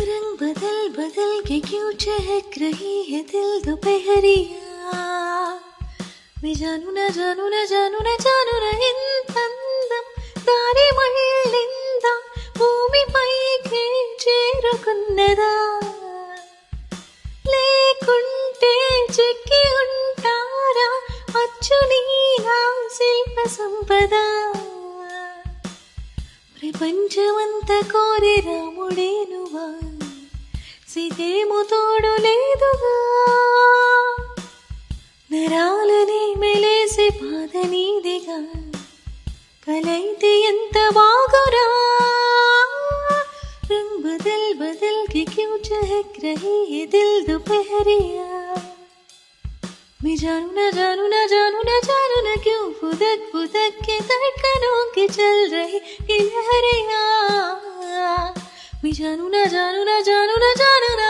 रंग बदल बदल के क्यों चहक रही है दिल दोपहरिया मैं जानू न जानू न जानू न जानू न इंतंदम दारी मल्लिंदा भूमि పైకి చేరుకున్నదా లేకుంటే చెక్కి ఉంటారా అచ్చు నీలా శిల్ప సంపద ప్రపంచమంత కోరి రాముడేనువా సీతేమో తోడు లేదుగా నరాలని మెలేసి బాధ నీదిగా కలైతే ఎంత బాగురా रंग बदल बदल के क्यों चहक रही है दिल दोपहरिया मैं जानू न जानू न जानू न जानू न क्यों फुदक फुदक के धड़कनों की चल रही ये लहरिया मैं जानू न जानू न जानू न जानू न